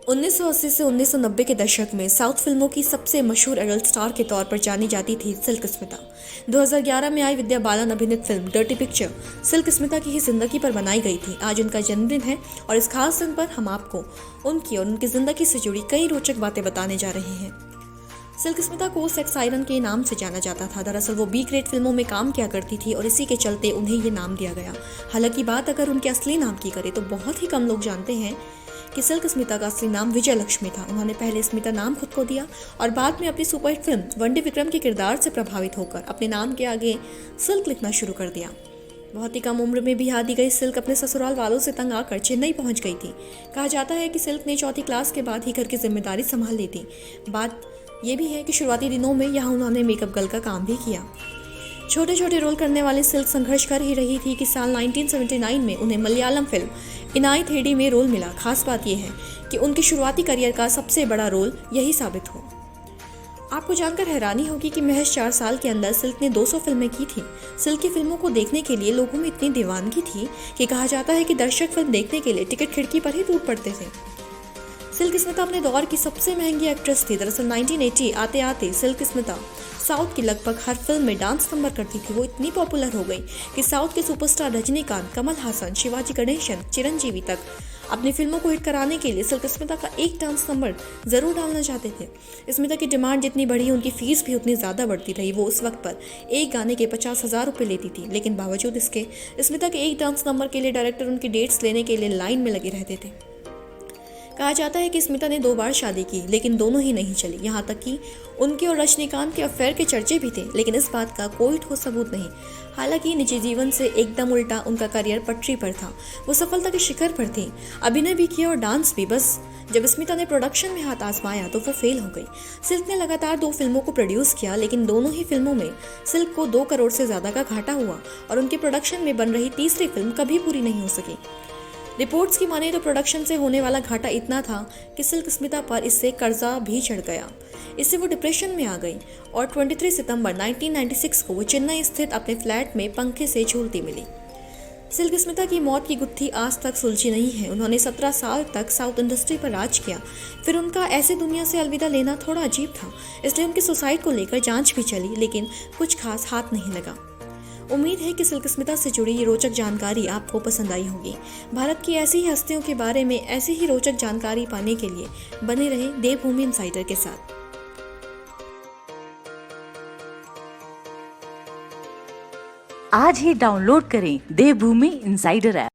1980 से 1990 के दशक में साउथ फिल्मों की सबसे मशहूर एडल्ट स्टार के तौर पर जानी जाती थी सिल्क स्मिता। 2011 में आई विद्या बालन अभिनीत film dirty picture silk Smita की ही जिंदगी पर बनाई गई थी। आज उनका जन्मदिन है और इस खास दिन पर हम आपको उनकी और उनकी जिंदगी से जुड़ी कई रोचक बातें बताने जा रहे हैं। सिल्क स्मिता को सेक्स आयरन के नाम से जाना जाता था। दरअसल वो बी ग्रेड फिल्मों में काम किया करती थी और इसी के चलते उन्हें ये नाम दिया गया। हालांकि बात अगर उनके असली नाम की करें तो बहुत ही कम लोग जानते हैं कि सिल्क स्मिता का असली नाम विजय लक्ष्मी था। उन्होंने पहले स्मिता नाम खुद को दिया और बाद में अपनी सुपरहिट फिल्म वनडे विक्रम के किरदार से प्रभावित होकर अपने नाम के आगे सिल्क लिखना शुरू कर दिया। बहुत ही कम उम्र में बिहार दी गई सिल्क अपने ससुराल वालों से तंग आकर चेन्नई पहुंच गई थी। कहा जाता है कि सिल्क ने चौथी क्लास के बाद ही घर की जिम्मेदारी संभाल ली थी। बात यह भी है कि शुरुआती दिनों में यहाँ उन्होंने मेकअप गर्ल का काम भी किया। छोटे छोटे रोल करने वाली सिल्क संघर्ष कर ही रही थी कि साल 1979 में उन्हें मलयालम फिल्म इनाई थेडी में रोल मिला। खास बात यह है कि उनके शुरुआती करियर का सबसे बड़ा रोल यही साबित हो। आपको जानकर हैरानी होगी कि महज 4 साल के अंदर सिल्क ने 200 फिल्में की थी। सिल्क की फिल्मों को देखने के लिए लोगों में इतनी दीवानगी थी कि कहा जाता है कि दर्शक फिल्म देखने के लिए टिकट खिड़की पर ही टूट पड़ते थे। सिल्क स्मिता अपने दौर की सबसे महंगी एक्ट्रेस थी। दरअसल 1980 आते आते सिल्क स्मिता साउथ की लगभग हर फिल्म में डांस नंबर करती थी। वो इतनी पॉपुलर हो गई कि साउथ के सुपरस्टार रजनीकांत, कमल हासन, शिवाजी गणेशन, चिरंजीवी तक अपनी फिल्मों को हिट कराने के लिए सिल्क स्मिता का एक डांस नंबर जरूर डालना चाहते थे। स्मिता की डिमांड जितनी बढ़ी उनकी फीस भी उतनी ज़्यादा बढ़ती रही। वो उस वक्त पर एक गाने के 50,000 रुपये लेती थी, लेकिन बावजूद इसके स्मिता के एक डांस नंबर के लिए डायरेक्टर उनकी डेट्स लेने के लिए लाइन में लगे रहते थे। कहा जाता है कि स्मिता ने 2 बार शादी की, लेकिन दोनों ही नहीं चली। यहाँ तक कि उनके और रजनीकांत के अफेयर के चर्चे भी थे, लेकिन इस बात का कोई ठोस सबूत नहीं। हालांकि निजी जीवन से एकदम उल्टा उनका करियर पटरी पर था। वो सफलता के शिखर पर थी, अभिनय भी किया और डांस भी। बस जब स्मिता ने प्रोडक्शन में हाथ आजमाया तो वो फेल हो गई। सिल्क ने लगातार 2 फिल्मों को प्रोड्यूस किया, लेकिन दोनों ही फिल्मों में सिल्क को 2 करोड़ से ज्यादा का घाटा हुआ और उनके प्रोडक्शन में बन रही तीसरी फिल्म कभी पूरी नहीं हो सकी। रिपोर्ट्स की माने तो प्रोडक्शन से होने वाला घाटा इतना था कि सिल्क स्मिता पर इससे कर्जा भी चढ़ गया। इससे वो डिप्रेशन में आ गई और 23 सितंबर 1996 को वो चेन्नई स्थित अपने फ्लैट में पंखे से झूलती मिली। सिल्क स्मिता की मौत की गुत्थी आज तक सुलझी नहीं है। उन्होंने 17 साल तक साउथ इंडस्ट्री पर राज किया। फिर उनका ऐसे दुनिया से अलविदा लेना थोड़ा अजीब था, इसलिए उनके सुसाइड को लेकर जांच भी चली, लेकिन कुछ खास हाथ नहीं लगा। उम्मीद है कि सिल्क स्मिता से जुड़ी ये रोचक जानकारी आपको पसंद आई होगी। भारत की ऐसी ही हस्तियों के बारे में ऐसी ही रोचक जानकारी पाने के लिए बने रहे देवभूमि इनसाइडर के साथ। आज ही डाउनलोड करें देवभूमि इनसाइडर ऐप।